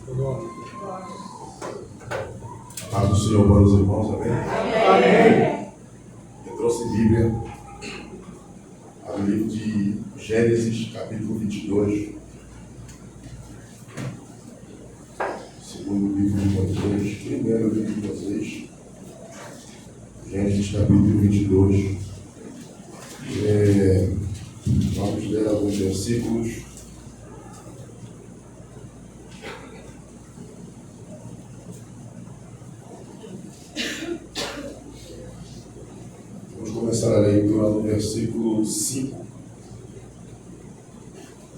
A paz do Senhor para os irmãos, amém? Amém. Eu trouxe Bíblia, ao livro de Gênesis, capítulo 22. Segundo livro de Moisés, primeiro livro de Moisés. Gênesis, capítulo 22. Vamos ler alguns versículos. Vamos começar a leitura no versículo 5.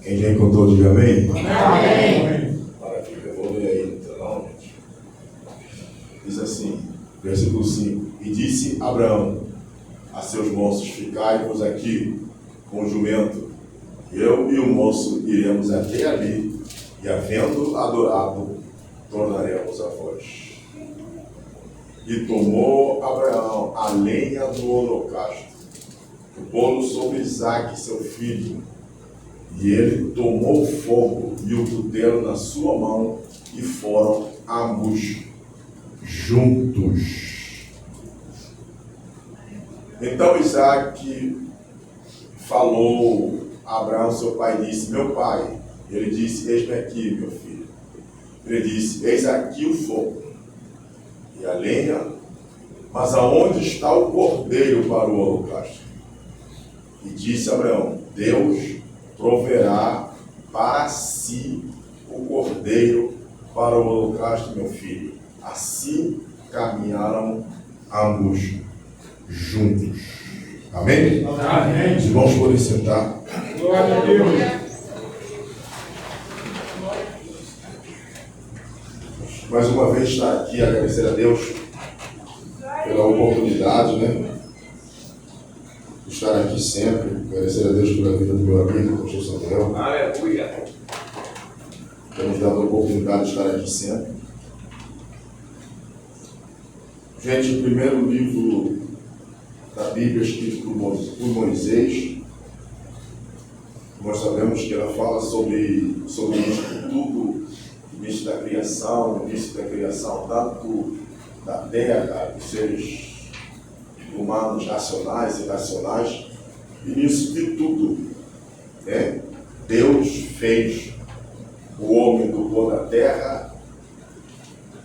Quem já encontrou, diga amém. Amém. Maravilha, eu vou ler aí no telão, gente. Diz assim, versículo 5. E disse Abraão a seus moços: ficai-vos aqui com o jumento, eu e o moço iremos até ali, e havendo adorado, tornaremos a vós. E tomou Abraão a lenha do holocausto, e pô-lo sobre Isaque, seu filho. E ele tomou fogo e o cutelo na sua mão, e foram ambos juntos. Então Isaque falou a Abraão, seu pai, e disse: meu pai. Ele disse: eis-me aqui, meu filho. Ele disse: eis aqui o fogo e a lenha, mas aonde está o cordeiro para o holocausto? E disse Abraão: Deus proverá para si o cordeiro para o holocausto, meu filho. Assim caminharam ambos juntos. Amém? Amém. Os irmãos podem sentar. Glória a Deus. Mais uma vez estar aqui, agradecer a Deus pela oportunidade, de estar aqui sempre. Agradecer a Deus pela vida do meu amigo, o pastor Samuel. Aleluia. Que nos dado a oportunidade de estar aqui sempre. Gente, o primeiro livro da Bíblia escrito por Moisés, nós sabemos que ela fala sobre o início de tudo, o início da criação, tanto da terra, dos seres humanos nacionais e irracionais, início de tudo. Deus fez o homem do pó da terra,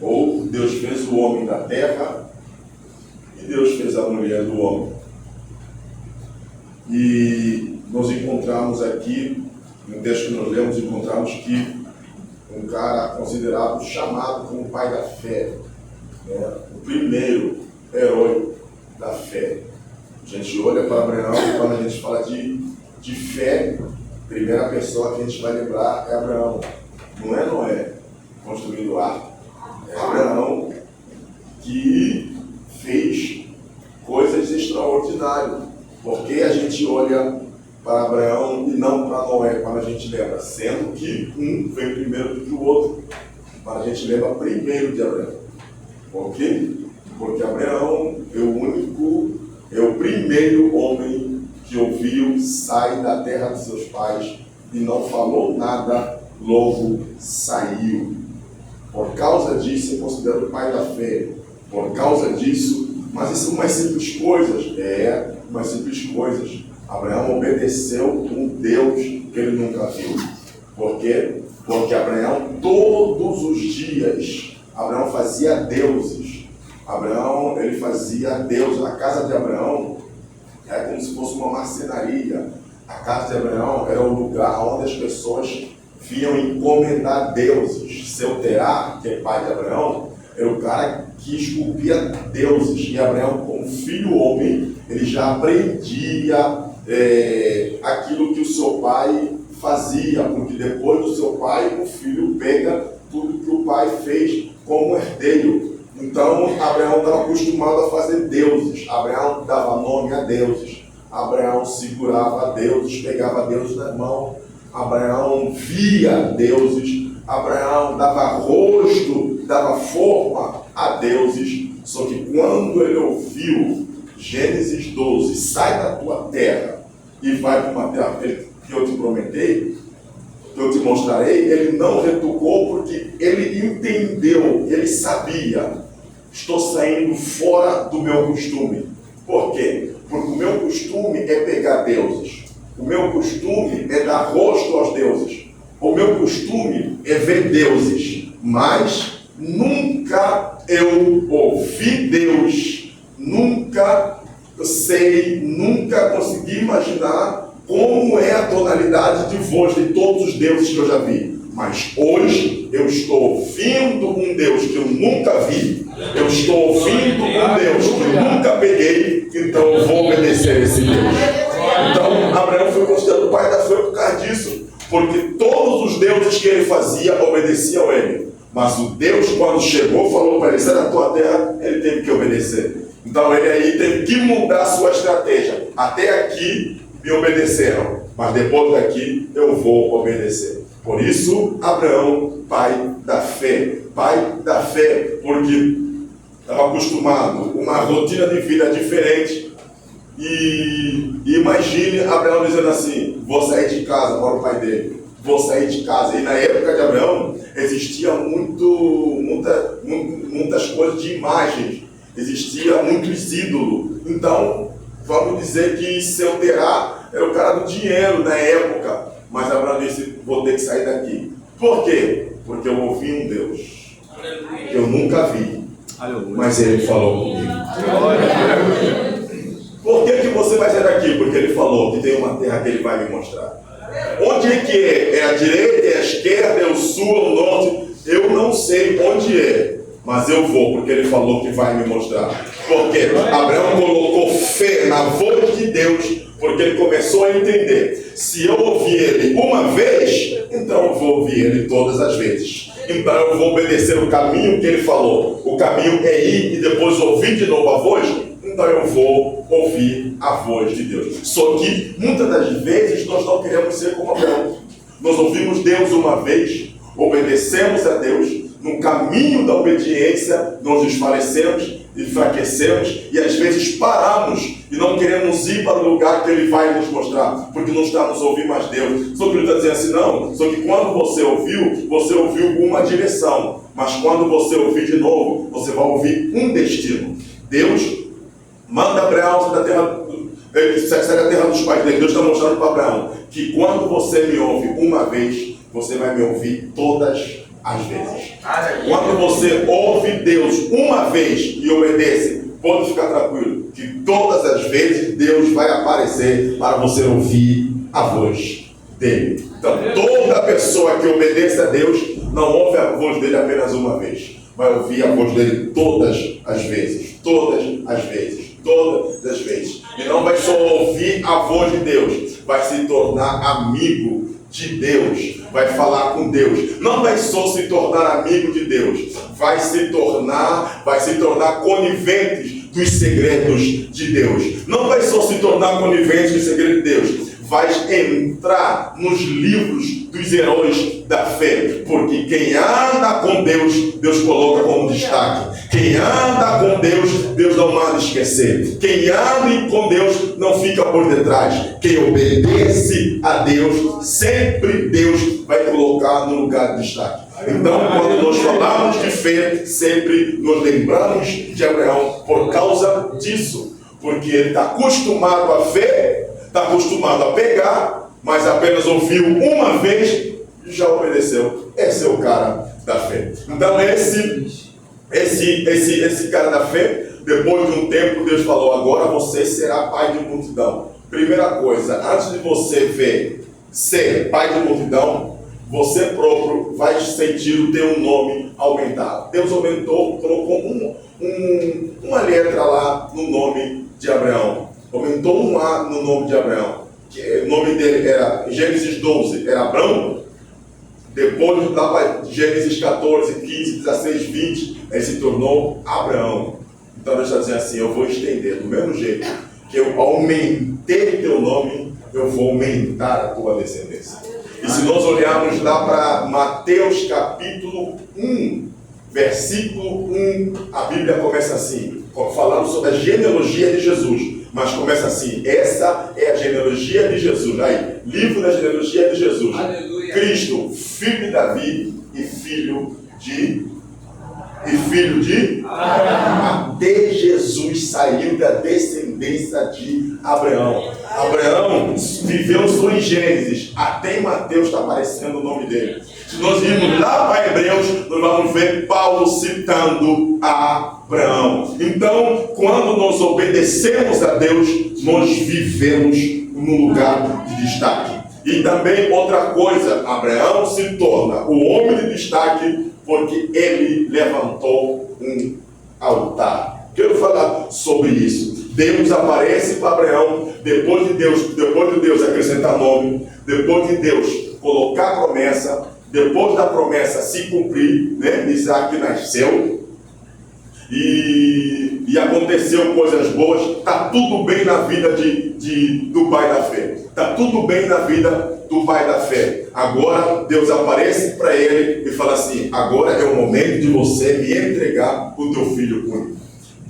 ou Deus fez o homem da terra, e Deus fez a mulher do homem. E nós encontramos aqui, no texto que nós lemos, encontramos que um cara considerado, chamado como pai da fé, o primeiro herói da fé. A gente olha para Abraão e quando a gente fala de fé, a primeira pessoa que a gente vai lembrar é Abraão. Não é Noé construindo o arco. É Abraão que fez coisas extraordinárias. Porque a gente olha para Abraão e não para Noé quando a gente lembra, sendo que um vem primeiro do que o outro, mas a gente lembra primeiro de Abraão. Por quê? Porque Abraão é o primeiro homem que ouviu sair da terra dos seus pais e não falou nada, logo saiu. Por causa disso, é considerado o pai da fé. Por causa disso, mas isso são umas simples coisas. Umas simples coisas. Abraão obedeceu um Deus que ele nunca viu. Por quê? Porque Abraão, todos os dias, Abraão fazia deuses. Abraão, ele fazia deuses. A casa de Abraão era como se fosse uma marcenaria. A casa de Abraão era o lugar onde as pessoas vinham encomendar deuses. Seu Terá, que é pai de Abraão, era o cara que esculpia deuses. E Abraão, como filho homem, ele já aprendia aquilo que o seu pai fazia, porque depois do seu pai, o filho pega tudo que o pai fez como herdeiro. Então, Abraão estava acostumado a fazer deuses. Abraão dava nome a deuses. Abraão segurava deuses, pegava deuses na mão. Abraão via deuses. Abraão dava rosto, dava forma a deuses. Só que quando ele ouviu Gênesis 12, sai da tua terra e vai para uma terra que eu te prometei, que eu te mostrarei, ele não retrucou porque ele entendeu, ele sabia. Estou saindo fora do meu costume. Por quê? Porque o meu costume é pegar deuses. O meu costume é dar rosto aos deuses. O meu costume é ver deuses. Mas nunca eu ouvi Deus. Nunca sei, nunca consegui imaginar como é a tonalidade de voz de todos os deuses que eu já vi. Mas hoje eu estou ouvindo um Deus que eu nunca vi. Eu estou ouvindo um Deus que eu nunca peguei. Então eu vou obedecer a esse Deus. Então Abraão foi considerado o pai da fé por causa disso. Porque todos os deuses que ele fazia obedeciam a ele. Mas o Deus, quando chegou, falou para ele: sai da tua terra, ele teve que obedecer. Então ele aí teve que mudar a sua estratégia. Até aqui me obedeceram, mas depois daqui eu vou obedecer. Por isso, Abraão, pai da fé. Pai da fé, porque estava acostumado com uma rotina de vida diferente. E imagine Abraão dizendo assim: vou sair de casa para o pai dele. Vou sair de casa. E na época de Abraão, existia muitas coisas de imagens. Existia muitos ídolos. Então, vamos dizer que seu Terá era o cara do dinheiro na época. Mas Abraão disse: vou ter que sair daqui. Por quê? Porque eu ouvi um Deus que eu nunca vi. Mas ele falou comigo. Por que você vai sair daqui? Porque ele falou que tem uma terra que ele vai me mostrar. Onde é que é? É a direita, é a esquerda, é o sul, é o norte? Eu não sei onde é. Mas eu vou, porque ele falou que vai me mostrar. Porque Abraão colocou fé na voz de Deus, porque ele começou a entender: se eu ouvir ele uma vez, então eu vou ouvir ele todas as vezes. Então eu vou obedecer o caminho que ele falou. O caminho é ir e depois ouvir de novo a voz. Então eu vou ouvir a voz de Deus. Só que muitas das vezes nós não queremos ser como Abraão. Nós ouvimos Deus uma vez, obedecemos a Deus. No caminho da obediência, nós desfalecemos, enfraquecemos e às vezes paramos e não queremos ir para o lugar que Ele vai nos mostrar, porque não estamos ouvindo mais Deus. Só que Ele está dizendo assim: não, só que quando você ouviu uma direção, mas quando você ouvir de novo, você vai ouvir um destino. Deus manda Abraão sair da terra dos pais dele. Deus está mostrando para Abraão que quando você me ouve uma vez, você vai me ouvir todas as vezes. Quando você ouve Deus uma vez e obedece, pode ficar tranquilo que todas as vezes Deus vai aparecer para você ouvir a voz dele. Então, toda pessoa que obedece a Deus não ouve a voz dele apenas uma vez, vai ouvir a voz dele todas as vezes. Todas as vezes. Todas as vezes. E não vai só ouvir a voz de Deus, vai se tornar amigo de Deus, vai falar com Deus. Não vai só se tornar amigo de Deus, vai se tornar coniventes dos segredos de Deus. Não vai só se tornar conivente dos segredos de Deus, vai entrar nos livros dos heróis da fé, porque quem anda com Deus, Deus coloca como destaque. Quem anda com Deus, Deus não manda esquecer. Quem anda com Deus não fica por detrás. Quem obedece a Deus, sempre Deus vai colocar no lugar de destaque. Então, quando nós falamos de fé, sempre nos lembramos de Abraão por causa disso. Porque ele está acostumado à fé, está acostumado a pegar, mas apenas ouviu uma vez e já obedeceu. Esse é o cara da fé. Então, esse cara da fé, depois de um tempo, Deus falou: agora você será pai de multidão. Primeira coisa, antes de você ser pai de multidão, você próprio vai sentir o teu nome aumentar. Deus aumentou, colocou uma letra lá no nome de Abraão. Aumentou um A no nome de Abraão. O nome dele era, Gênesis 12, era Abraão. Depois, lá para Gênesis 14, 15, 16, 20, ele se tornou Abraão. Então Deus está dizendo assim: eu vou estender, do mesmo jeito que eu aumentei teu nome, eu vou aumentar a tua descendência. E se nós olharmos lá para Mateus capítulo 1, versículo 1, a Bíblia começa assim, falando sobre a genealogia de Jesus. Mas começa assim: essa é a genealogia de Jesus. Aí, livro da genealogia de Jesus. Aleluia. Cristo, filho de Davi e filho de Abraão. Até Jesus saiu da descendência de Abraão. Abraão viveu só em Gênesis. Até em Mateus está aparecendo o nome dele. Se nós irmos lá para Hebreus, nós vamos ver Paulo citando Abraão. Então, quando nós obedecemos a Deus, nós vivemos num lugar de destaque. E também outra coisa, Abraão se torna o homem de destaque porque ele levantou um altar. Quero falar sobre isso. Deus aparece para Abraão, depois de Deus acrescentar nome, depois de Deus colocar a promessa, depois da promessa se cumprir, né? Isaac nasceu e aconteceu coisas boas. Está tudo bem na vida do pai da fé. Está tudo bem na vida do pai da fé. Agora Deus aparece para ele e fala assim: agora é o momento de você me entregar o teu filho único.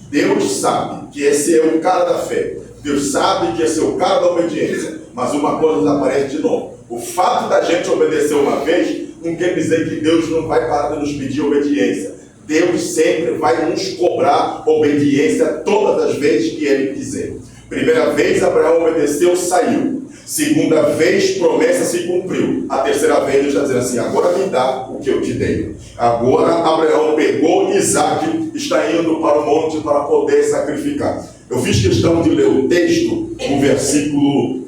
Deus sabe que esse é o cara da fé. Deus sabe que esse é o cara da obediência. Mas uma coisa aparece de novo. O fato da gente obedecer uma vez não quer dizer que Deus não vai parar de nos pedir obediência. Deus sempre vai nos cobrar obediência todas as vezes que Ele quiser. Primeira vez Abraão obedeceu, saiu. Segunda vez, promessa se cumpriu. A terceira vez, Deus está dizendo assim: agora me dá o que eu te dei. Agora Abraão pegou Isaac, está indo para o monte para poder sacrificar. Eu fiz questão de ler o texto, no versículo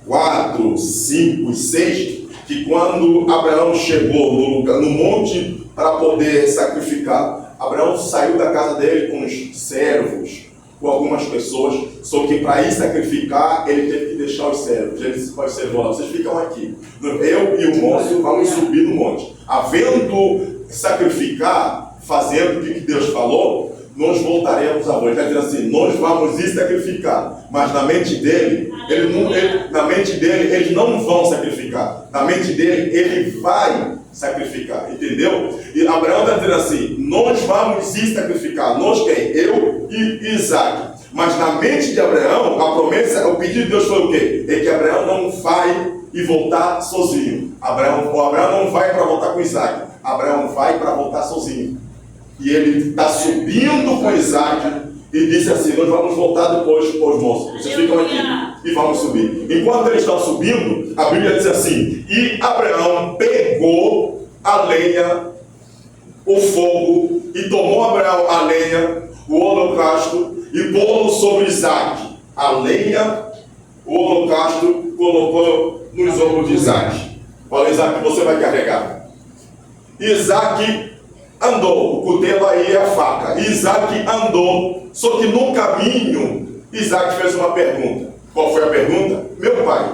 4, 5 e 6, que quando Abraão chegou no monte para poder sacrificar, Abraão saiu da casa dele com os servos, com algumas pessoas, só que para ir sacrificar, ele teve que deixar os servos. Ele disse para os servos: vocês ficam aqui, eu e o moço vamos subir no monte. Havendo sacrificar, fazendo o que Deus falou, nós voltaremos a voz. Ele está dizendo assim: nós vamos ir sacrificar, mas na mente dele, eles não vão sacrificar. Na mente dele, ele vai sacrificar, entendeu? E Abraão está dizendo assim: nós vamos ir sacrificar. Nós quem? Eu e Isaac. Mas na mente de Abraão, a promessa, o pedido de Deus foi o quê? É que Abraão não vai e voltar sozinho. Abraão não vai para voltar com Isaac. Abraão vai para voltar sozinho. E ele está subindo com Isaac e disse assim: nós vamos voltar depois, moços. Vocês ficam aqui e vamos subir. Enquanto eles estão subindo, a Bíblia diz assim: e Abraão pegou a lenha, o fogo, e tomou Abraão a lenha, o holocausto, e pô-lo sobre Isaac. A lenha, o holocausto, colocou nos ombros de Isaac. Fala: Isaac, você vai carregar. Isaac andou, o cutelo aí é a faca. Isaac andou, só que no caminho, Isaac fez uma pergunta. Qual foi a pergunta? Meu pai,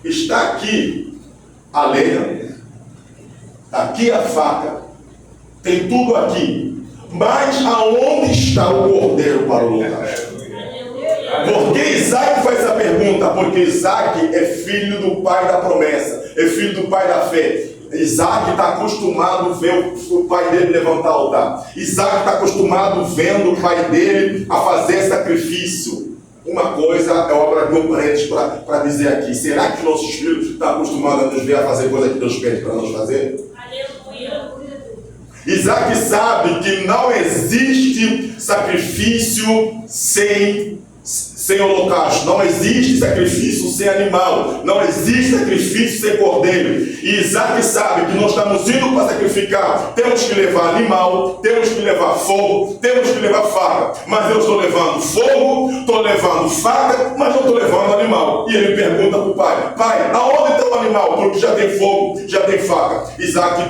está aqui a lenha, aqui a faca, tem tudo aqui, mas aonde está o cordeiro para o holocausto? Por que Isaac faz essa pergunta? Porque Isaac é filho do pai da promessa, é filho do pai da fé. Isaac está acostumado a ver o pai dele levantar altar. Isaac está acostumado vendo o pai dele a fazer sacrifício. Uma coisa é obra de um parente para dizer aqui: será que nossos filhos estão acostumados a nos ver a fazer coisa que Deus pede para nós fazer? Aleluia. Isaac sabe que não existe sacrifício sem holocausto, não existe sacrifício sem animal, não existe sacrifício sem cordeiro. E Isaac sabe que nós estamos indo para sacrificar, temos que levar animal, temos que levar fogo, temos que levar faca. Mas eu estou levando fogo, estou levando faca, mas não estou levando animal. E ele pergunta para o pai: pai, aonde está o animal? Porque já tem fogo, já tem faca.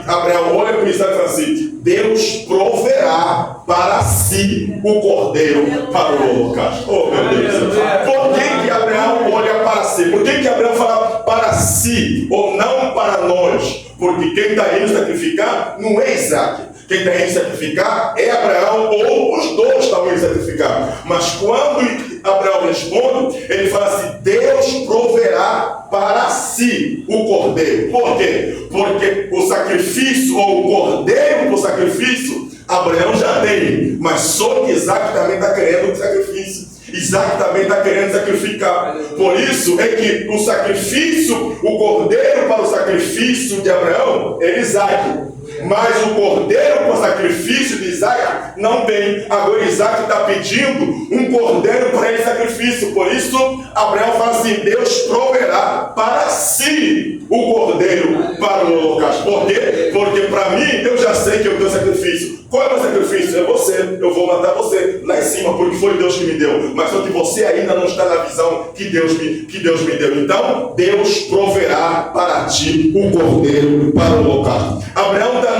Abraão olha para Isaac e fala assim: Deus proverá para si o cordeiro para o holocausto. Oh, meu Deus. Por que Abraão olha para si? Por que Abraão fala para si ou não para nós? Porque quem está indo sacrificar não é Isaac. Quem está indo sacrificar é Abraão, ou os dois estão indo sacrificar. Mas quando Abraão responde, ele fala assim: Deus proverá para si o cordeiro. Por quê? Porque o sacrifício, ou o cordeiro para o sacrifício, Abraão já tem, mas só que Isaac também está querendo o sacrifício. Isaac também está querendo sacrificar. Por isso é que o sacrifício, o cordeiro para o sacrifício de Abraão é Isaac. Mas o cordeiro para o sacrifício de Isaac não tem. Agora Isaac está pedindo um cordeiro para ele sacrifício. Por isso Abraão fala assim: Deus proverá para si o cordeiro para o holocausto. Por quê? Porque para mim eu já sei que eu tenho sacrifício. Qual é o meu sacrifício? É você. Eu vou matar você lá em cima, porque foi Deus que me deu. Mas só que você ainda não está na visão que Deus me deu. Então Deus proverá para ti o cordeiro para o holocausto. Abraão está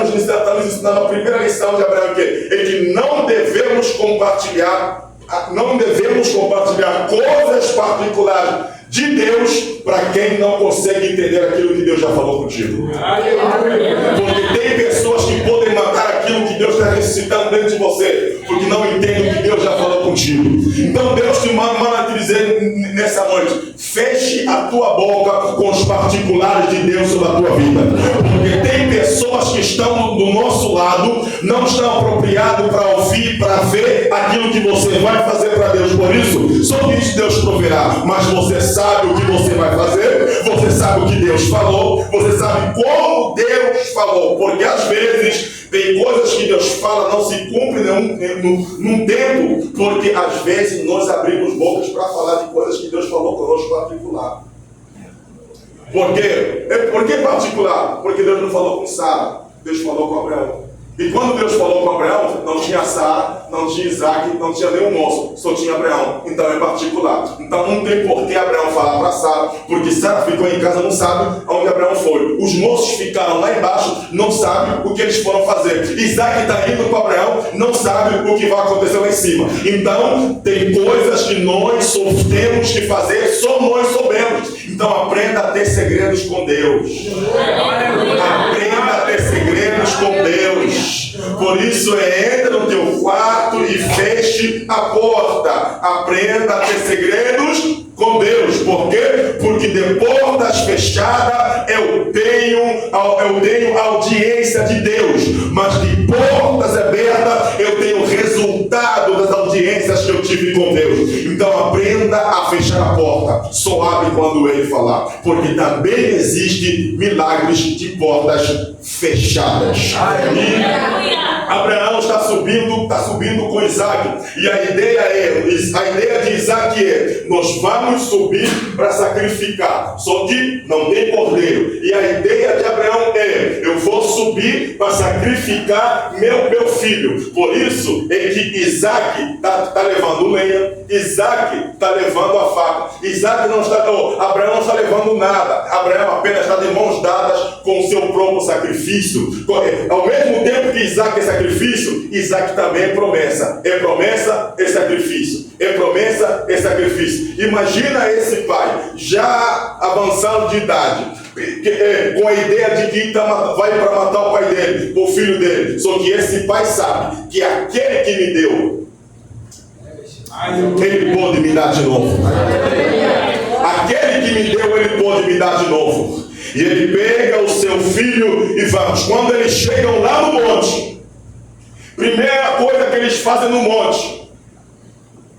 nos ensinando a primeira lição de Abraão, que é que não devemos compartilhar coisas particulares de Deus para quem não consegue entender aquilo que Deus já falou contigo. Porque tem pessoas que podem matar aquilo que Deus está ressuscitando dentro de você, porque não entendem o que Deus já falou contigo. Então Deus te manda te dizer nessa noite: feche a tua boca com os particulares de Deus sobre a tua vida. Porque tem pessoas que estão do nosso lado, não estão apropriados para ouvir, para ver aquilo que você vai fazer para Deus. Por isso, somente Deus proverá, mas você sabe o que você vai fazer, você sabe o que Deus falou, você sabe como Deus falou, porque às vezes tem coisas que Deus fala não se cumprem num tempo, porque às vezes nós abrimos bocas para falar de coisas que Deus falou conosco particular. Por quê? Por que particular? Porque Deus não falou com Sara, Deus falou com Abraão. E quando Deus falou com Abraão, não tinha Sara, não tinha Isaac, não tinha nenhum moço, só tinha Abraão. Então é particular. Então não tem por que Abraão falar para Sara, porque Sara ficou em casa, não sabe aonde Abraão foi. Os moços ficaram lá embaixo, não sabem o que eles foram fazer. Isaac está indo com Abraão, não sabe o que vai acontecer lá em cima. Então tem coisas que nós só temos que fazer, só nós soubemos. Então aprenda a ter segredos com Deus. Aprenda a ter segredos com Deus. Por isso entra no teu quarto e feche a porta. Aprenda a ter segredos com Deus. Por quê? Porque de portas fechadas eu tenho audiência de Deus. Mas de portas abertas eu tenho resultado das audiências que eu tive com Deus. Então aprenda a fechar a porta. Só abre quando Ele falar. Porque também existe milagres de portas fechadas. Abraão está subindo com Isaac. E a ideia de Isaac é: nós vamos subir para sacrificar. Só que não tem cordeiro. E a ideia de Abraão é: eu vou subir para sacrificar meu filho. Por isso é que Isaac está levando lenha, Isaac está levando a faca. Abraão não está levando nada. Abraão apenas está de mãos dadas com o seu próprio sacrifício. Ao mesmo tempo que Isaac é sacrifício, Isaac também é promessa. É promessa, é sacrifício. É promessa, é sacrifício. Imagina esse pai, já avançado de idade, com a ideia de que vai para matar o pai dele, o filho dele. Só que esse pai sabe que aquele que me deu, ele pode me dar de novo. Aquele que me deu, ele pode me dar de novo. E ele pega o seu filho e vamos. Quando eles chegam lá no monte, primeira coisa que eles fazem no monte,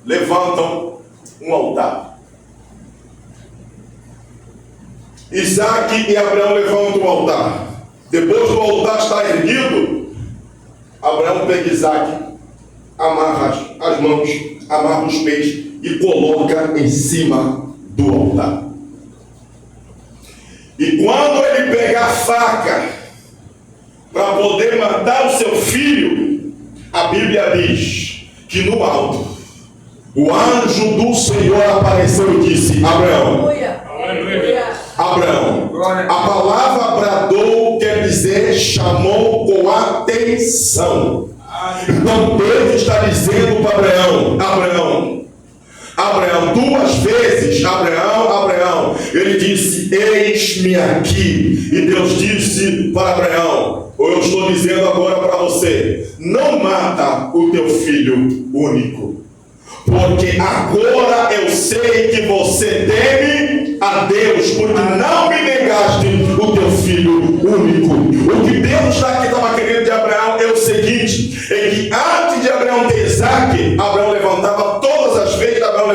levantam um altar. Isaac e Abraão levantam o altar. Depois do altar estar erguido, Abraão pega Isaac, amarra as mãos, amarra os pés e coloca em cima do altar. E quando ele pega a faca para poder matar o seu filho, a Bíblia diz que no alto o anjo do Senhor apareceu e disse: Abraão, Abraão. A palavra bradou quer dizer chamou com atenção. Então Deus está dizendo para Abraão, duas vezes, Abraão, ele disse: eis-me aqui. E Deus disse para Abraão: eu estou dizendo agora para você, não mata o teu filho único, porque agora eu sei que você teme a Deus, porque não me negaste o teu filho único. O que Deus estava querendo de Abraão é o seguinte: é que antes de Abraão ter Isaac, Abraão levantava todas as vezes, Abraão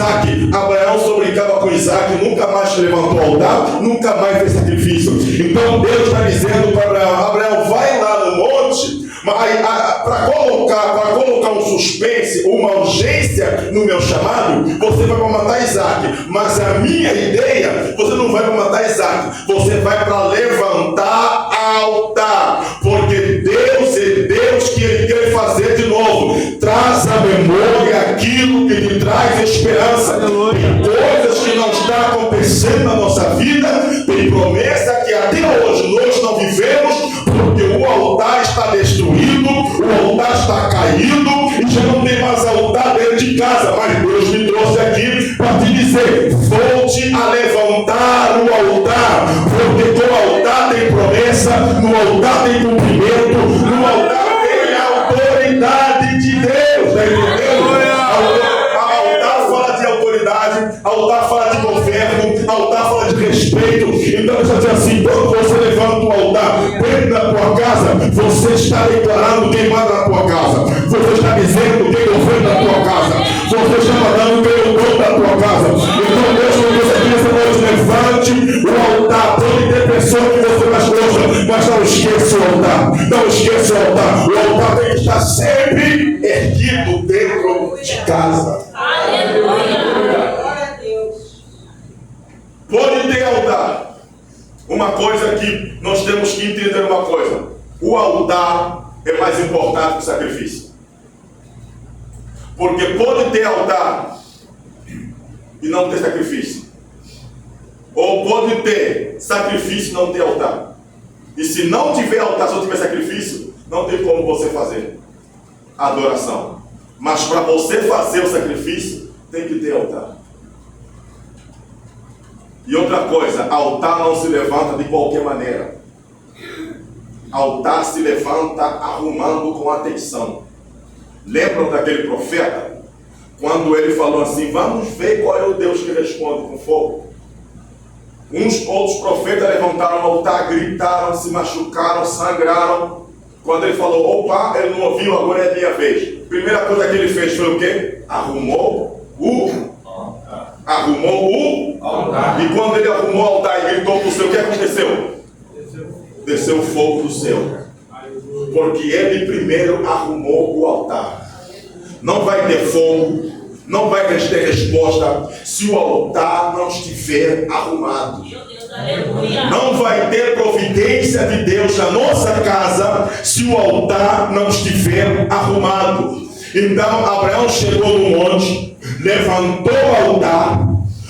Isaac. Abraão só brincava com Isaac, nunca mais levantou o altar, nunca mais fez sacrifício. Então Deus está dizendo para Abraão: Abraão, vai lá no monte, para colocar um suspense, uma urgência no meu chamado, você vai para matar Isaac. Mas a minha ideia, você não vai para matar Isaac, você vai para levantar altar, porque Deus é Deus que Ele quer fazer de novo. Traz à memória aquilo que te traz esperança. Tem coisas que não estão acontecendo na nossa vida, tem promessa que até hoje nós não vivemos, porque o altar está destruído, o altar está caído e já não tem mais altar dentro de casa. Mas Deus me trouxe aqui para te dizer: volte a levantar o altar, porque no altar tem promessa, no altar tem cumprimento, no altar tem a autoridade de Deus. Está entendendo? Altar fala de autoridade, altar fala de governo, altar fala de respeito. Então eu já dizer assim: quando você levanta o altar dentro da tua casa, você está declarando quem manda na tua casa, você está dizendo quem governa na tua casa, você está falando quem é o dono da tua casa. Então Deus, quando você diz, levante o altar. Pode ter pessoa que você mais gosta, mas não esqueça o altar, não esqueça o altar. O altar tem que estar sempre erguido dentro de casa. Aleluia! Glória a Deus. Pode ter altar. Uma coisa que nós temos que entender uma coisa: o altar é mais importante que o sacrifício. Porque pode ter altar e não ter sacrifício. Ou pode ter sacrifício e não ter altar. E se não tiver altar, se não tiver sacrifício, não tem como você fazer adoração. Mas para você fazer o sacrifício, tem que ter altar. E outra coisa, altar não se levanta de qualquer maneira. Altar se levanta arrumando com atenção. Lembram daquele profeta? Quando ele falou assim: vamos ver qual é o Deus que responde com fogo. Uns outros profetas levantaram o altar, gritaram, se machucaram, sangraram. Quando ele falou: opa, ele não ouviu, agora é minha vez. Primeira coisa que ele fez foi o quê? Arrumou o altar. E quando ele arrumou o altar e gritou para o céu, o que aconteceu? Desceu o fogo do céu. Porque ele primeiro arrumou o altar. Não vai ter fogo, não vai ter resposta se o altar não estiver arrumado. Não vai ter providência de Deus na nossa casa se o altar não estiver arrumado. Então Abraão chegou no monte, levantou o altar,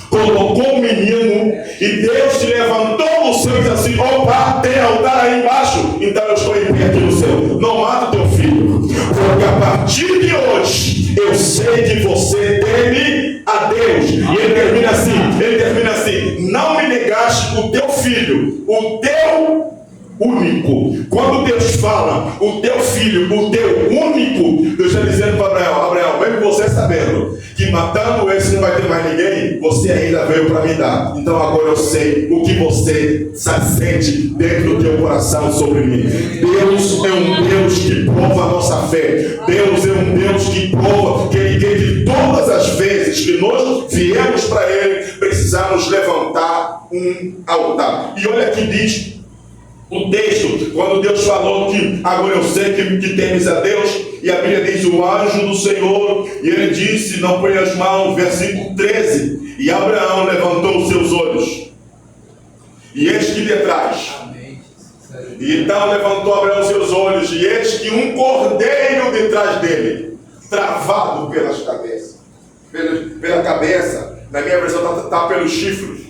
colocou o menino, e Deus se levantou no céu e disse assim: opa, tem altar aí embaixo, então eu estou em pé aqui no céu. Não mata teu filho, porque a partir de hoje eu sei que você teme a Deus. E ele termina assim: não me negaste o teu filho, o teu único. Quando Deus fala o teu filho, o teu único, Deus está dizendo para Abraão, mesmo você sabendo que matando esse não vai ter mais ninguém, você ainda veio para me dar. Então agora eu sei o que você sente dentro do teu coração sobre mim. Deus é um Deus que prova a nossa fé. Deus é um Deus que prova, que Ele quer que todas as vezes que nós viemos para Ele, precisamos levantar um altar. E olha que diz o texto, quando Deus falou que agora eu sei que temes a Deus, e a Bíblia diz: o anjo do Senhor, e ele disse: não põe as mãos, versículo 13, e Abraão levantou os seus olhos, e eis que detrás, e então levantou Abraão seus olhos, e eis que um cordeiro detrás dele, travado pelas cabeças, pela cabeça, na minha versão está pelos chifres,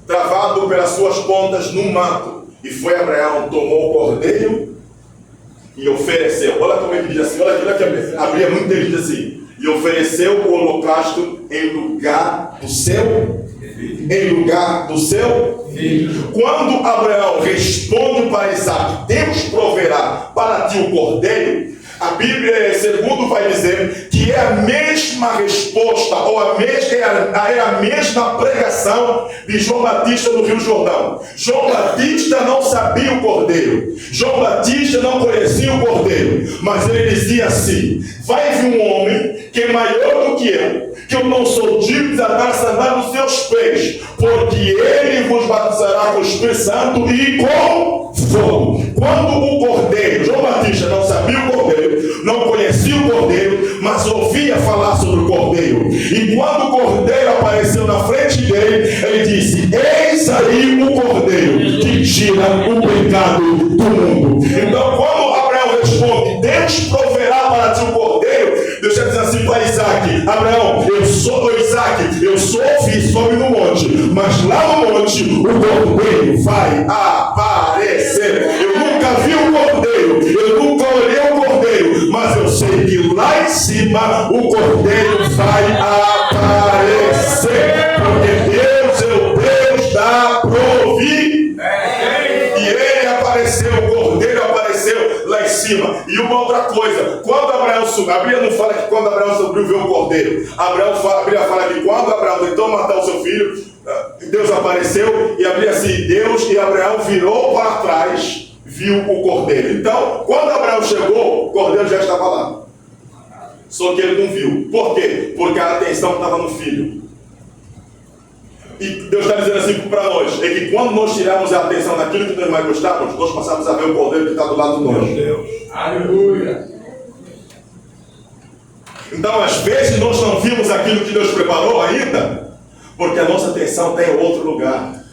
travado pelas suas pontas no mato. E foi Abraão, tomou o cordeiro e ofereceu. Olha como ele diz assim, olha que a Bíblia é muito inteligente assim. E ofereceu o holocausto em lugar do seu filho. Quando Abraão responde para Isaac: Deus proverá para ti o cordeiro, A Bíblia, segundo, vai dizer que é a mesma resposta, ou é a mesma pregação de João Batista no Rio Jordão. João Batista não sabia o Cordeiro. João Batista não conhecia o Cordeiro. Mas ele dizia assim: vai vir um homem que é maior do que eu não sou digno de desatar a sandália dos seus pés, porque ele vos batizará com o Espírito Santo e com fogo. Quando o Cordeiro, João Batista não sabia o Cordeiro, não conhecia o Cordeiro, mas ouvia falar sobre o Cordeiro. E quando o Cordeiro apareceu na frente dele, ele disse: eis aí o Cordeiro que tira o pecado do mundo. Então, quando Abraão responde: Deus proverá para ti o Cordeiro, Deus está dizendo assim para Isaac: Abraão, eu sou filho, sobe no monte, mas lá no monte o Cordeiro vai aparecer. Eu nunca vi o Cordeiro, eu nunca olhei o Cordeiro, mas eu sei que lá em cima o Cordeiro vai aparecer, porque Deus é o Deus da providência. E ele apareceu, o Cordeiro apareceu lá em cima. E uma outra coisa, quando Abraão subiu, a Bíblia não fala que quando Abraão subiu viu o Cordeiro. A Bíblia fala que quando Abraão tentou matar o seu filho, Deus apareceu, e a Bíblia assim: Deus e Abraão virou para trás, viu o Cordeiro. Então, quando Abraão chegou, o Cordeiro já estava lá. Só que ele não viu. Por quê? Porque a atenção estava no filho. E Deus está dizendo assim para nós: é que quando nós tirarmos a atenção daquilo que nós mais gostamos, nós passamos a ver o Cordeiro que está do lado de nós. Meu Deus. Aleluia. Então, às vezes, nós não vimos aquilo que Deus preparou ainda, porque a nossa atenção está em outro lugar.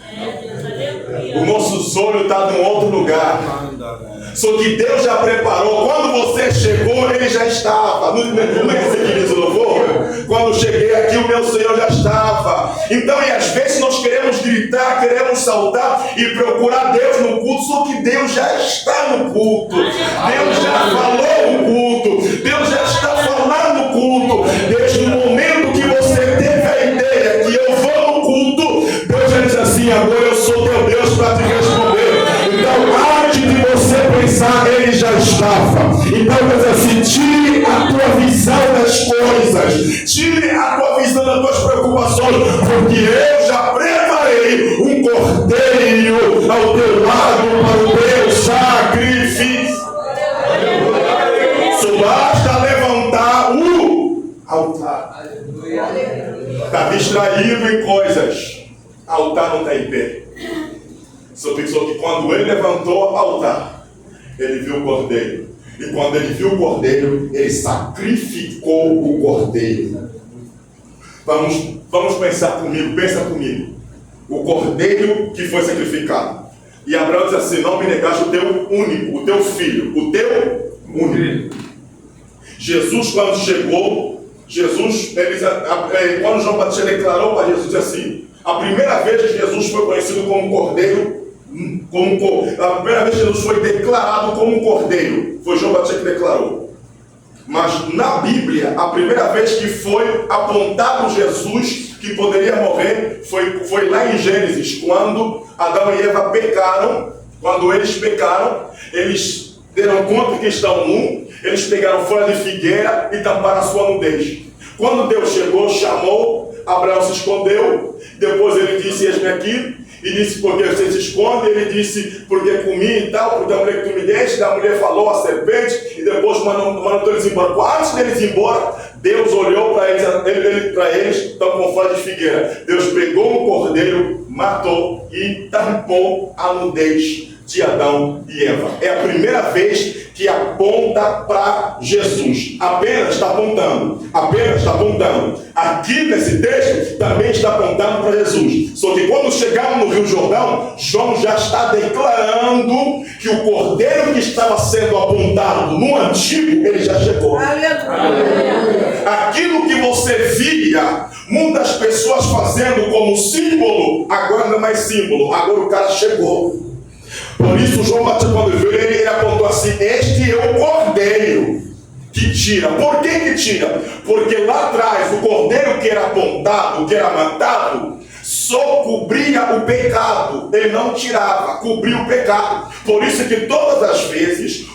O nosso olho está em outro lugar. Só que Deus já preparou. Quando você chegou, ele já estava. Não é que diz o louvor? Quando eu cheguei aqui, o meu Senhor já estava. Então, e às vezes nós queremos gritar, queremos saltar e procurar Deus no culto, só que Deus já está no culto. Deus já falou no culto. Deus já está falando no culto. Desde o momento que você teve a ideia que eu vou no culto, Deus já diz assim: agora eu sou teu Deus para te responder. Então, antes de você pensar, ele já estava. Então, Deus assim: tire a tua visão das coisas, tire a tua visão das tuas preocupações, porque eu já preparei um cordeiro ao teu lado para o teu sacrifício. Só basta levantar o altar. Está distraído em coisas, o altar não está em pé. Só pensou que quando ele levantou o altar, ele viu o Cordeiro. E quando ele viu o Cordeiro, ele sacrificou o Cordeiro. Vamos pensar comigo, pensa comigo. O Cordeiro que foi sacrificado. E Abraão diz assim: não me negaste o teu único, o teu filho, o teu único. Jesus, quando chegou, quando João Batista declarou para Jesus assim, a primeira vez que Jesus foi conhecido como Cordeiro, a primeira vez que Jesus foi declarado como Cordeiro, foi João Batista que declarou. Mas na Bíblia, a primeira vez que foi apontado Jesus que poderia morrer, foi lá em Gênesis, quando Adão e Eva pecaram. Quando eles pecaram, eles deram conta que estão nus, eles pegaram folha de figueira e tamparam a sua nudez. Quando Deus chegou, chamou, Abraão se escondeu, depois ele disse: eis-me aqui. E disse: porque você se esconde? Ele disse: porque comi e tal, porque a mulher que tu me deste. Da mulher falou a serpente, e depois mandou eles embora. Antes deles ir embora, Deus olhou para eles, estão com folha de figueira. Deus pegou um cordeiro, matou e tampou a nudez de Adão e Eva. É a primeira vez que aponta para Jesus. Apenas está apontando. Aqui nesse texto também está apontando para Jesus. Só que quando chegamos no Rio Jordão, João já está declarando que o cordeiro que estava sendo apontado no antigo, ele já chegou. Aleluia. Aquilo que você via muitas pessoas fazendo como símbolo, agora não é mais símbolo, agora o cara chegou. Por isso João Batista, quando veio, ele apontou assim: este é o cordeiro que tira. Por que tira? Porque lá atrás o cordeiro que era apontado, que era matado, só cobria o pecado, ele não tirava, cobria o pecado. Por isso que todas as vezes,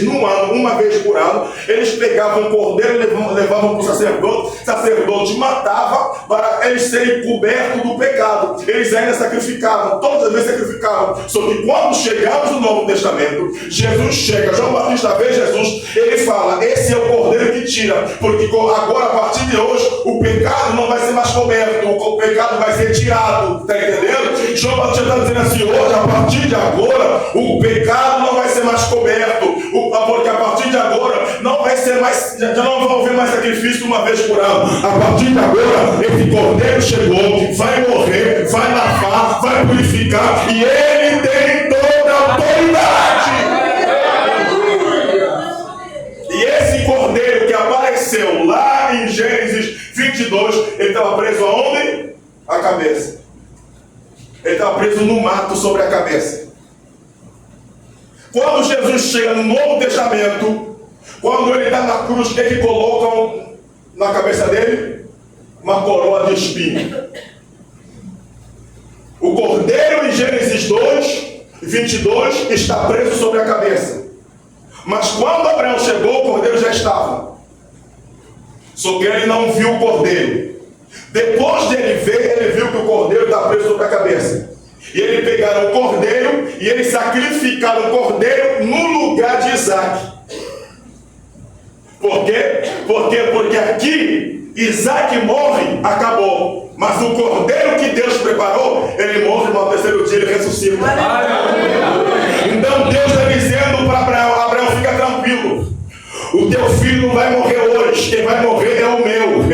no ano, uma vez por ano, eles pegavam um cordeiro e levavam para o sacerdote matava para eles serem cobertos do pecado. Eles ainda sacrificavam, todas as vezes sacrificavam. Só que quando chegamos no Novo Testamento, Jesus chega, João Batista vê Jesus, ele fala, esse é o cordeiro que tira, porque agora a partir de hoje o pecado não vai ser mais coberto, o pecado vai ser tirado, está entendendo? João Batista está dizendo assim, hoje a partir de agora o pecado não vai ser mais coberto, porque a partir de agora não vai ser mais, já não vai haver mais sacrifício uma vez por ano. A partir de agora esse cordeiro chegou, vai morrer, vai lavar, vai purificar, e ele tem toda a autoridade. E esse cordeiro que apareceu lá em Gênesis 22, ele estava preso aonde? A cabeça. Ele estava preso no mato sobre a cabeça. Quando Jesus chega no Novo Testamento, quando ele está na cruz, o que é que colocam na cabeça dele? Uma coroa de espinho. O cordeiro em Gênesis 22 está preso sobre a cabeça. Mas quando Abraão chegou, o cordeiro já estava. Só que ele não viu o cordeiro. Depois dele ver, ele viu que o cordeiro está preso sobre a cabeça. E eles pegaram o cordeiro e eles sacrificaram o cordeiro no lugar de Isaac. Por quê? Porque aqui Isaac morre, acabou. Mas o cordeiro que Deus preparou, ele morre, no terceiro dia ele ressuscita. Então Deus está dizendo para Abraão, fica tranquilo. O teu filho não vai morrer hoje, quem vai morrer é o meu.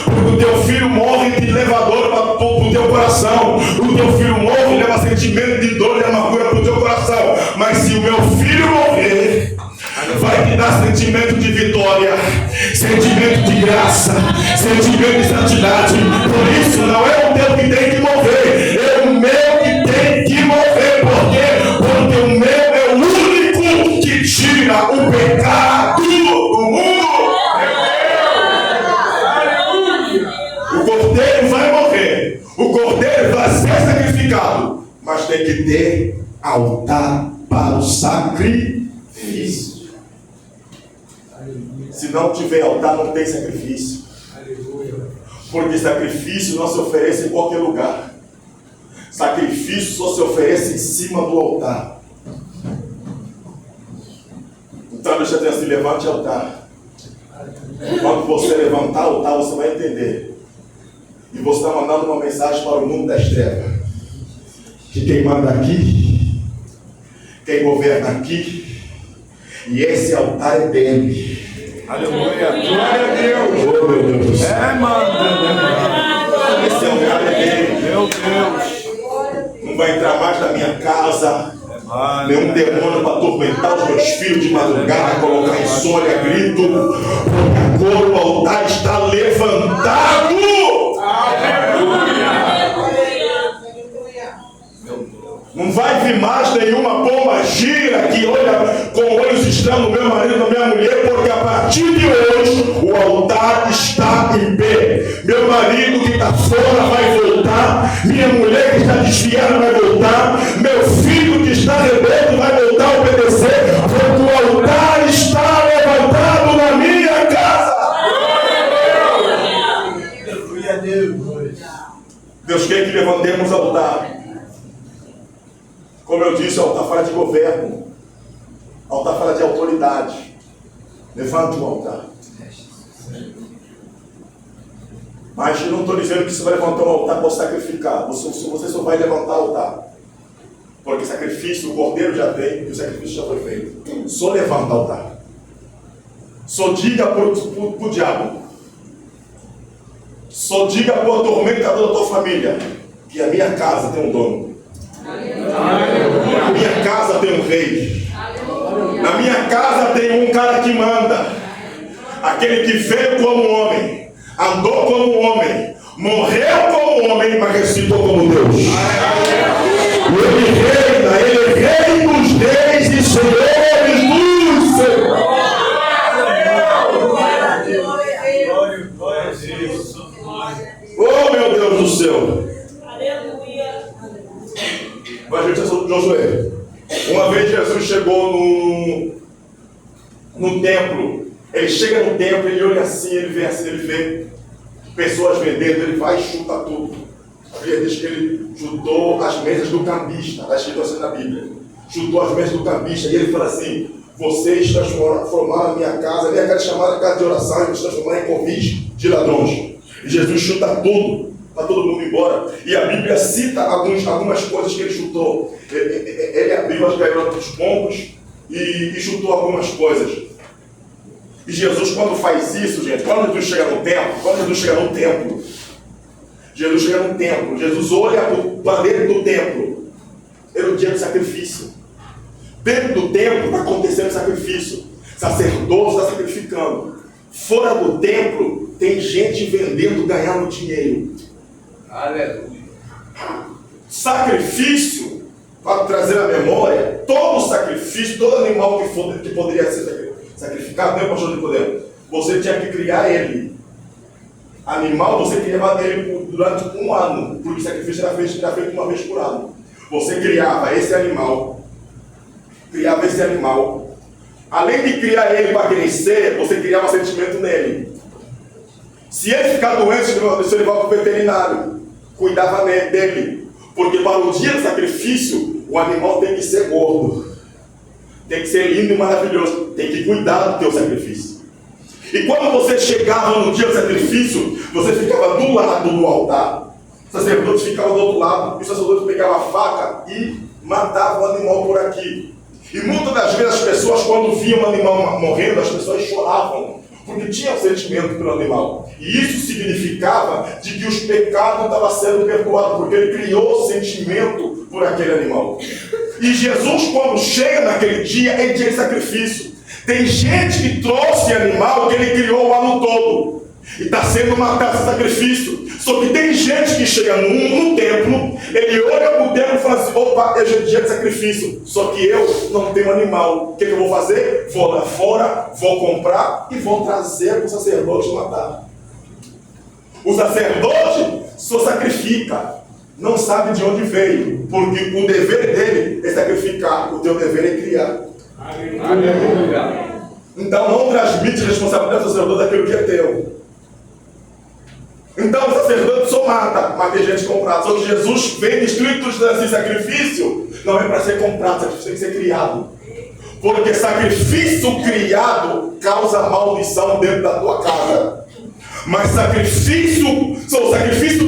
Porque o teu filho morre de levador para o teu coração. O teu filho morre e leva sentimento de dor e amargura para o teu coração. Mas se o meu filho morrer, vai te dar sentimento de vitória, sentimento de graça, sentimento de santidade. Por isso não é o teu que tem que morrer, é o meu que tem que morrer. Por quê? Porque o meu é o único que tira o pecado do mundo. O cordeiro vai morrer, o cordeiro vai ser sacrificado, mas tem que ter altar para o sacrifício. Se não tiver altar, não tem sacrifício. Porque sacrifício não se oferece em qualquer lugar. Sacrifício só se oferece em cima do altar. Então deixa eu dizer assim, levante altar. Quando você levantar o altar, você vai entender. E você está mandando uma mensagem para o mundo das trevas. Que quem manda aqui, quem governa aqui, e esse altar é dele. Aleluia, glória a Deus. Oh, meu Deus do céu. Esse altar é dele. Meu Deus. Não vai entrar mais na minha casa nenhum demônio para atormentar os meus filhos de madrugada, colocar insônia, grito, porque agora o altar está levantado. Não vai vir mais nenhuma pomba gira que olha com olhos estranhos no meu marido, na minha mulher, porque a partir de hoje o altar está em pé. Meu marido que está fora vai voltar, minha mulher que está desviada vai voltar, meu filho que está rebelde vai voltar a obedecer, porque o altar está levantado na minha casa. Deus quer que levantemos o altar. Como eu disse, o altar fala de governo. O altar fala de autoridade. Levante o altar. Mas eu não estou dizendo que você vai levantar um altar para sacrificar. Você só vai levantar o altar. Porque sacrifício, o cordeiro já tem, e o sacrifício já foi feito. Só levanta o altar. Só diga para o diabo. Só diga para o atormentador da tua família que a minha casa tem um dono. Na minha casa tem um rei. Na minha casa tem um cara que manda. Aquele que veio como homem, andou como homem, morreu como homem, mas ressuscitou como Deus. Ele reina, ele é rei dos reis e senhores dos senhores. Oh, meu Evangelho de Josué. Uma vez Jesus chegou no templo. Ele chega no templo, ele olha assim, ele vê pessoas vendendo, ele vai e chuta tudo. A Bíblia diz que ele chutou as mesas do cambista, está escrito assim na Bíblia. Chutou as mesas do cambista e ele fala assim: vocês transformaram a minha casa é chamada casa de oração, e vocês transformaram em covis de ladrões. E Jesus chuta tudo, para todo mundo embora. E a Bíblia cita algumas coisas que ele chutou. Ele abriu as gaiolas dos pombos e chutou algumas coisas. E Jesus, quando faz isso, gente, quando Jesus chega no templo, Jesus olha para dentro do templo. Era o dia do sacrifício. Dentro do templo está acontecendo sacrifício. Sacerdote está sacrificando. Fora do templo tem gente vendendo, ganhando dinheiro. Aleluia. Sacrifício, para trazer a memória, todo sacrifício, todo animal que poderia ser sacrificado, meu pastor Nicodemo, você tinha que criar ele. Animal, você criava ele durante um ano, porque o sacrifício era feito uma vez por ano. Você criava esse animal. Além de criar ele para crescer, você criava sentimento nele. Se ele ficar doente, você levava para o veterinário, cuidava dele. Porque para o dia do sacrifício, o animal tem que ser gordo, tem que ser lindo e maravilhoso, tem que cuidar do teu sacrifício. E quando você chegava no dia do sacrifício, você ficava do lado do altar, o sacerdote ficava do outro lado, e o sacerdote pegava a faca e matava o animal por aqui. E muitas das vezes as pessoas, quando viam o animal morrendo, as pessoas choravam, porque tinham sentimento pelo animal. E isso significava de que os pecados estavam sendo perdoados, porque ele criou sentimento por aquele animal. E Jesus, quando chega naquele dia, é dia de sacrifício. Tem gente que trouxe animal que ele criou o ano todo. E está sendo matado esse sacrifício. Só que tem gente que chega no templo, ele olha para o templo e fala assim: opa, é dia de sacrifício. Só que eu não tenho animal. O que eu vou fazer? Vou lá fora, vou comprar e vou trazer para o sacerdote matar. O sacerdote só sacrifica, não sabe de onde veio, porque o dever dele é sacrificar, o teu dever é criar. Aleluia. Então não transmite responsabilidade do sacerdote daquilo que é teu. Então o sacerdote só mata, mas tem gente comprada. Só que Jesus vem destruir tudo esse sacrifício. Não é para ser comprado, sacrifício tem que ser criado. Porque sacrifício criado causa maldição dentro da tua casa. Mas sacrifício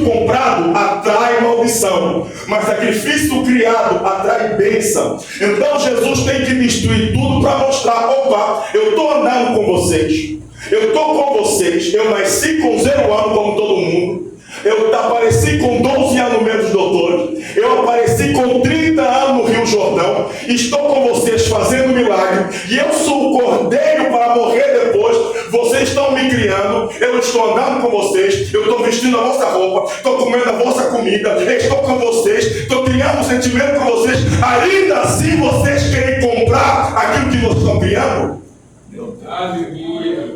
comprado atrai maldição. Mas sacrifício criado atrai bênção. Então Jesus tem que destruir tudo para mostrar: opa, eu estou andando com vocês. Eu estou com vocês. Eu nasci com 0 anos como todo mundo. Eu apareci com 12 anos no meio dos doutores. Eu apareci com 30 anos no Rio Jordão. Estou com vocês fazendo milagre. E eu sou o cordeiro para morrer depois. Vocês estão me criando. Eu estou andando com vocês. Eu estou vestindo a vossa roupa. Estou comendo a vossa comida. Eu estou com vocês. Estou criando um sentimento com vocês. Ainda assim vocês querem comprar aquilo que vocês estão criando? Aleluia.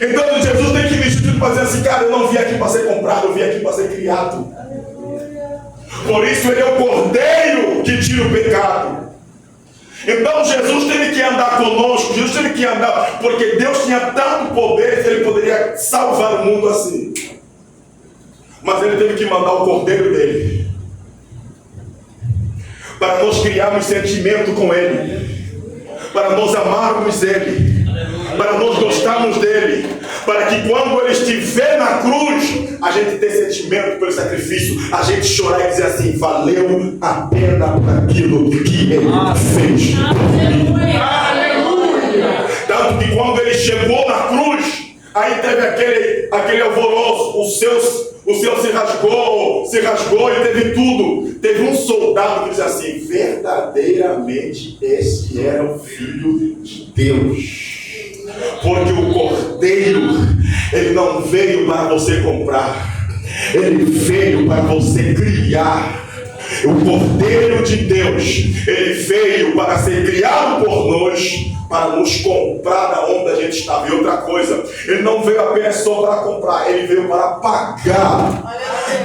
Então Jesus tem que vestir para dizer assim: cara, eu não vim aqui para ser comprado, eu vim aqui para ser criado. Por isso ele é o cordeiro que tira o pecado. Então Jesus teve que andar conosco, Jesus teve que andar, porque Deus tinha tanto poder que ele poderia salvar o mundo assim. Mas ele teve que mandar o cordeiro dele, para nós criarmos sentimento com ele, para nós amarmos ele, para nós gostarmos dele, para que quando ele estiver na cruz, a gente tenha sentimento pelo sacrifício, a gente chorar e dizer assim: valeu a pena por aquilo que ele fez. Aleluia! Tanto que quando ele chegou na cruz, aí teve aquele alvoroço, o seu se rasgou e teve tudo. Teve um soldado que disse assim: verdadeiramente esse era o Filho de Deus. Porque o cordeiro, ele não veio para você comprar, ele veio para você criar. O cordeiro de Deus, ele veio para ser criado por nós, para nos comprar da onde a gente estava. E outra coisa, ele não veio apenas só para comprar, ele veio para pagar.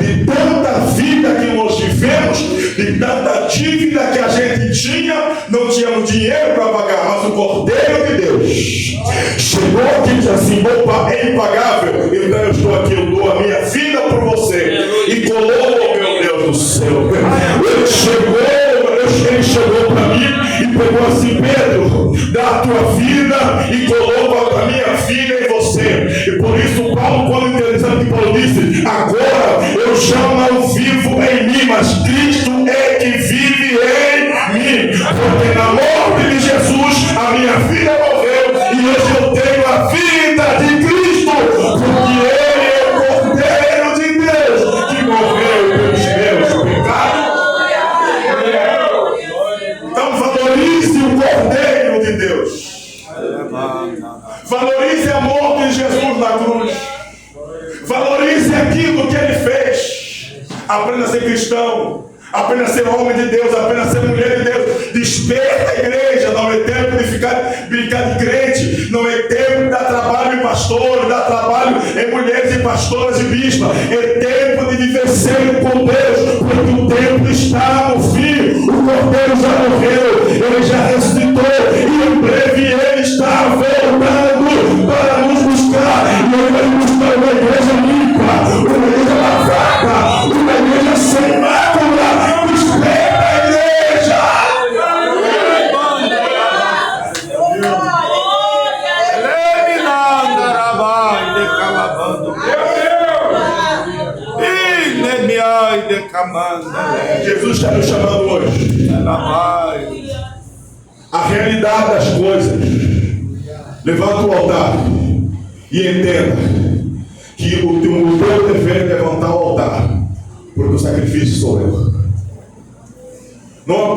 de tanta vida que nós vivemos, de tanta dívida que a gente tinha, não tínhamos dinheiro para pagar, mas o Cordeiro de Deus chegou aqui e disse assim: é impagável, então eu estou aqui, eu dou a minha vida por você, e colocou, meu Deus do céu, ele chegou para mim e pegou assim: Pedro, dá a tua vida e coloca a minha vida em você. E por isso Paulo, quando interessante que Paulo disse: agora eu já não vivo em mim, mas Cristo é que vive em mim, porque na morte de Jesus a minha vida morreu e hoje eu tenho a vida de Cristo, porque Ele é o Cordeiro de Deus que morreu pelos meus pecados. Então valorize o Cordeiro de Deus, valorize a morte de Jesus na cruz, valorize aquilo que Ele fez. Aprenda a ser cristão, aprenda a ser homem de Deus, aprenda a ser mulher de Deus. Desperta a igreja. Não é tempo de brincar de crente, não é tempo de dar trabalho em pastores, dar trabalho em mulheres e pastoras e bispas. É tempo de viver sempre com Deus, porque o tempo está no fim. O Cordeiro já morreu, Ele já ressuscitou e em breve Ele está voltando para nos buscar. E Ele vai nos buscar uma igreja limpa, uma igreja lavada, uma igreja sem mácula. Desperta a igreja! Jesus está nos chamando hoje. A realidade das coisas. Levanta o altar e entenda que o teu dever é levantar o altar, porque o sacrifício sou eu. Não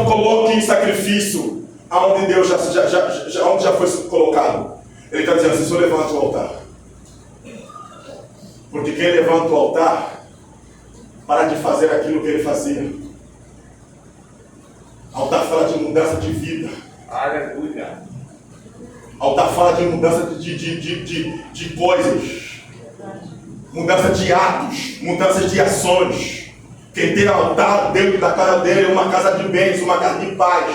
coloque em sacrifício aonde Deus onde já foi colocado. Ele está dizendo assim: só levante o altar. Porque quem levanta o altar para de fazer aquilo que ele fazia. Altar fala de mudança de vida. Aleluia. Altar fala de mudança de coisas. Mudança de atos. Mudança de ações. Quem tem altar dentro da casa dele é uma casa de bênção, uma casa de paz.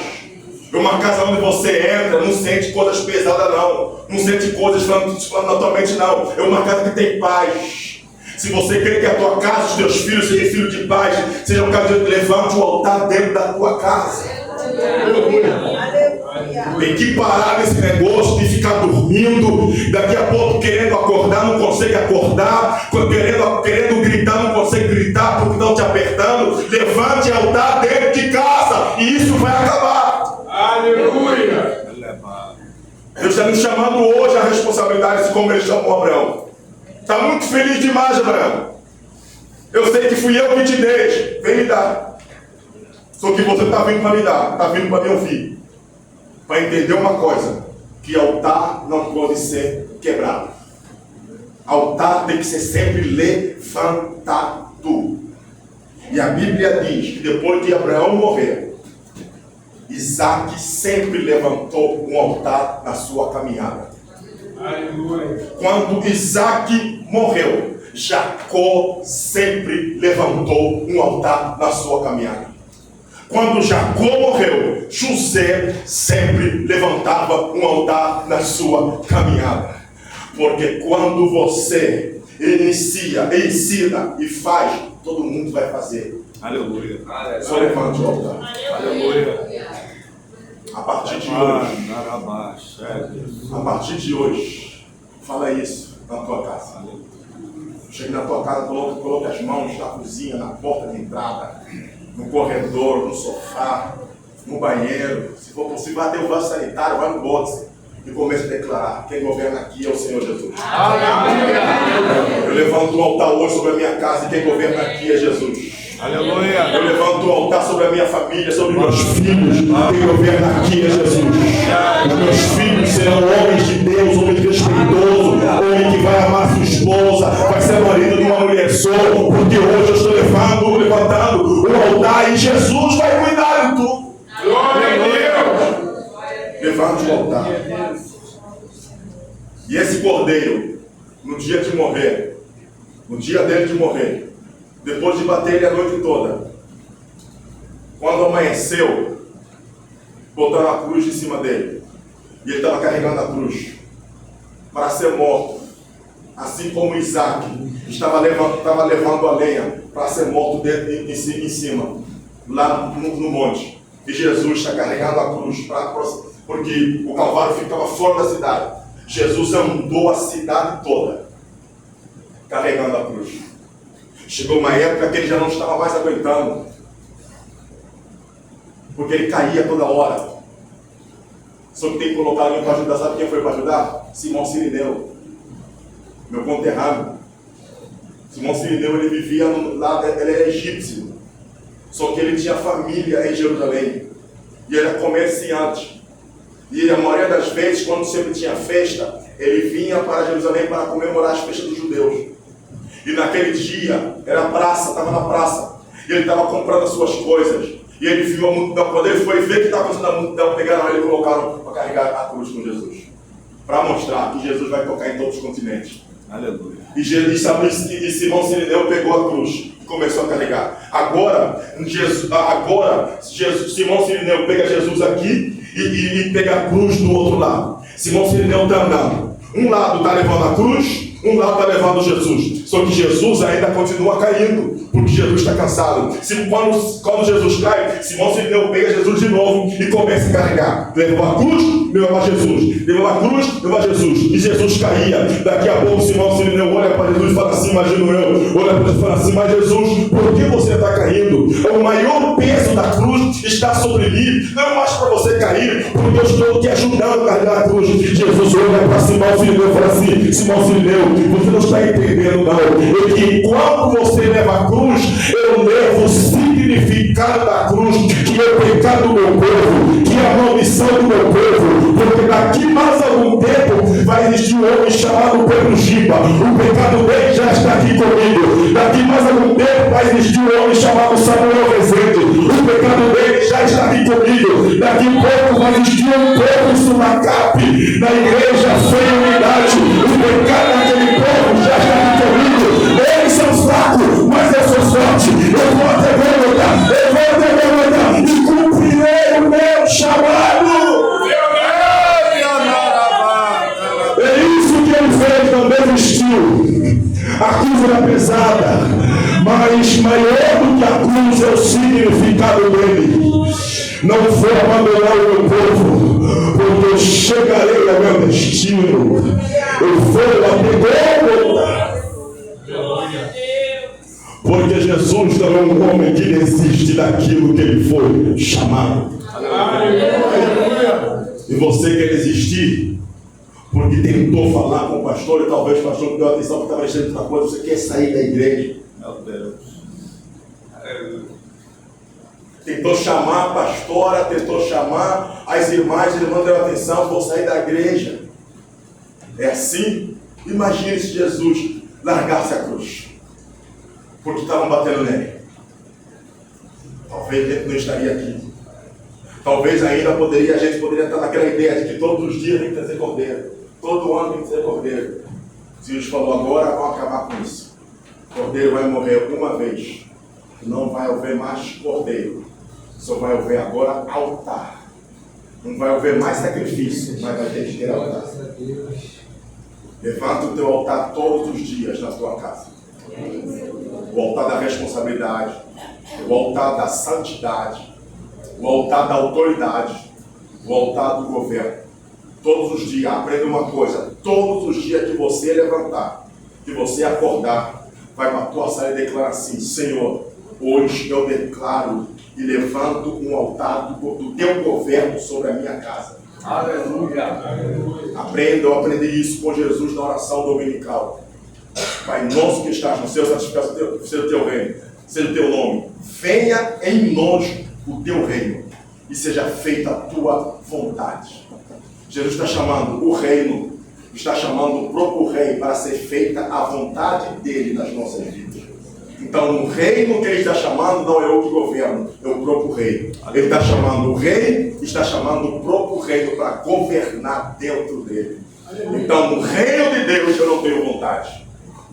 É uma casa onde você entra, não sente coisas pesadas não. Não sente coisas falando na tua mente não. É uma casa que tem paz. Se você quer que a tua casa, os teus filhos sejam filhos de paz, seja um casa de levante o altar dentro da tua casa. Tem que parar nesse negócio de ficar dormindo, daqui a pouco querendo acordar, não consegue acordar, querendo gritar, não consegue gritar porque estão te apertando. Levante o altar dentro de casa e isso vai acabar. Aleluia. Deus está nos chamando hoje a responsabilidade, como Ele chamou Abraão. Está muito feliz demais, Abraão. Eu sei que fui eu que te dei. Vem me dar. Só que você está vindo para me dar. Está vindo para me ouvir. Para entender uma coisa. Que altar não pode ser quebrado. Altar tem que ser sempre levantado. E a Bíblia diz que depois de Abraão morrer, Isaac sempre levantou um altar na sua caminhada. Aleluia. Quando Isaac morreu, Jacó sempre levantou um altar na sua caminhada. Quando Jacó morreu, José sempre levantava um altar na sua caminhada. Porque quando você ensina e faz, todo mundo vai fazer. Aleluia. Só levante o altar. Aleluia. A partir de hoje, fala isso na tua casa. Chegue na tua casa, coloque as mãos na cozinha, na porta de entrada, no corredor, no sofá, no banheiro. Se for possível, vai ter o vaso sanitário, vai no boxe e comece a declarar: quem governa aqui é o Senhor Jesus. Aleluia. Eu levanto um altar hoje sobre a minha casa e quem governa aqui é Jesus. Aleluia. Eu levanto um altar sobre a minha família, sobre meus filhos. Quem governa aqui é Jesus. Os meus filhos serão homens de Deus, homens respeitosos, homem que vai amar sua esposa, vai ser marido de uma mulher só, porque hoje eu estou levantando um altar e Jesus vai cuidar de tudo. Glória a Deus. Levante o altar. E esse cordeiro, no dia de morrer, no dia dele de morrer, depois de bater ele a noite toda, quando amanheceu, botaram a cruz em cima dele. E ele estava carregando a cruz para ser morto. Assim como Isaac estava levando a lenha para ser morto em cima, lá no monte. E Jesus está carregando a cruz porque o Calvário ficava fora da cidade. Jesus andou a cidade toda carregando a cruz. Chegou uma época que ele já não estava mais aguentando, porque ele caía toda hora. Só que tem que colocar alguém para ajudar. Sabe quem foi para ajudar? Simão Sirineu, meu conterrâneo. Simão Sirineu, ele vivia lá, ele era egípcio, só que ele tinha família em Jerusalém e era comerciante. E a maioria das vezes, quando sempre tinha festa, ele vinha para Jerusalém para comemorar as festas dos judeus. E naquele dia, era praça, estava na praça, e ele estava comprando as suas coisas. E ele viu a multidão. Quando ele foi ver que estava acontecendo a multidão, pegaram ele e colocaram para carregar a cruz com Jesus, para mostrar que Jesus vai tocar em todos os continentes. Aleluia. E Simão Sirineu pegou a cruz e começou a carregar. Agora Simão Sirineu pega Jesus aqui e pega a cruz do outro lado. Simão Sirineu está andando. Um lado está levando a cruz, um lado está levando Jesus. Só que Jesus ainda continua caindo, porque Jesus está cansado. Quando Jesus cai, Simão Sirineu pega Jesus de novo e começa a carregar. Levou a cruz, levou a Jesus. Levou a cruz, levou a Jesus. E Jesus caía. Daqui a pouco Simão Sirineu olha para Jesus e fala assim, imagino eu. Olha para Jesus e fala assim, mas Jesus, por que você está caindo? O maior peso da cruz está sobre mim. Não é mais para você cair, porque eu estou te ajudando a carregar a cruz. Jesus olha para Simão Sirineu e fala assim, Simão Sirineu, você não está entendendo não. É que enquanto você leva a cruz, eu levo o significado da cruz, que é o pecado do meu povo, que é a maldição do meu povo, porque daqui mais algum tempo vai existir um homem chamado Pedro Giba. O pecado dele já está aqui comigo. Daqui mais algum tempo vai existir um homem chamado Samuel Rezende. O pecado dele já está aqui comigo. Daqui a pouco vai existir um povo Sulacap na igreja sem unidade. O pecado daquele povo já está aqui comigo. Eles são fracos, mas eu sou forte. Eu vou até Gólgota, e cumprirei o meu chamado. É isso que ele fez, também vestiu. A cruz era pesada, mas maior do que a cruz é o significado dele. Não vou abandonar o meu povo, porque eu chegarei ao meu destino. Eu vou até Gólgota. Porque Jesus não é um homem que desiste daquilo que ele foi chamado. E você quer desistir porque tentou falar com o pastor e talvez o pastor não deu atenção porque estava mexendo outra coisa. Você quer sair da igreja. Meu Deus. Tentou chamar a pastora, tentou chamar as irmãs, ele não deu atenção, vou sair da igreja. É assim? Imagine se Jesus largasse a cruz, porque estavam batendo nele. Talvez ele não estaria aqui. Talvez ainda a gente poderia estar naquela ideia de que todos os dias tem que trazer cordeiro. Todo ano tem que trazer cordeiro. Jesus falou, agora vamos acabar com isso. O cordeiro vai morrer uma vez. Não vai haver mais cordeiro. Só vai haver agora altar. Não vai haver mais sacrifício, mas vai ter que ter altar. Levanta o teu altar todos os dias na tua casa. O altar da responsabilidade, o altar da santidade, o altar da autoridade, o altar do governo. Todos os dias, aprenda uma coisa, todos os dias que você levantar, que você acordar, vai para a tua sala e declarar assim, Senhor, hoje eu declaro e levanto um altar do teu governo sobre a minha casa. Aleluia. Aprenda, eu aprendi isso com Jesus na oração dominical. Pai nosso que estás no céu, santificado seja o teu reino, seja o teu nome. Venha em nós o teu reino e seja feita a tua vontade. Jesus está chamando o reino, está chamando o próprio rei para ser feita a vontade dele nas nossas vidas. Então, o reino que ele está chamando não é outro governo, é o próprio rei. Ele está chamando o rei, está chamando o próprio reino para governar dentro dele. Então, no reino de Deus eu não tenho vontade.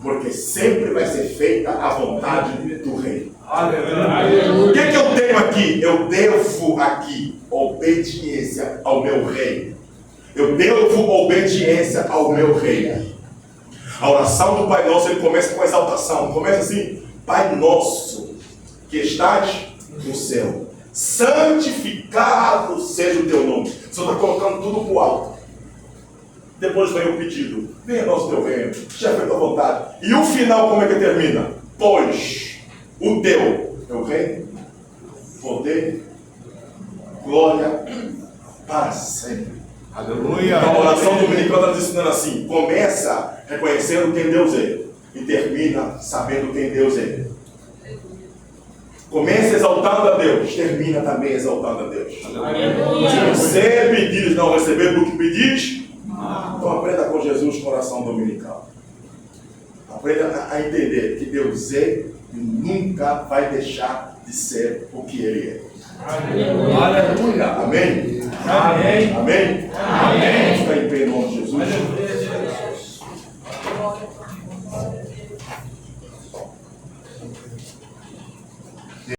Porque sempre vai ser feita a vontade do rei. Aleluia. O que eu tenho aqui? Eu devo aqui obediência ao meu rei. Eu devo obediência ao meu rei. A oração do Pai Nosso, ele começa com exaltação. Começa assim: Pai Nosso, que estás no céu, santificado seja o teu nome. O Senhor está colocando tudo para o alto. Depois vem o pedido: venha nosso teu reino, seja feita a vontade. E o final, como é que termina? Pois o teu é o reino, poder, glória para sempre. Aleluia. Então, a oração dominical está nos ensinando assim: começa reconhecendo quem Deus é e termina sabendo quem Deus é. Começa exaltando a Deus, termina também exaltando a Deus. Se você pedir e não receber do que pedis, então aprenda com Jesus com oração dominical. Aprenda a entender que Deus é e nunca vai deixar de ser o que Ele é. Aleluia. Amém? Amém. Amém? Amém. Está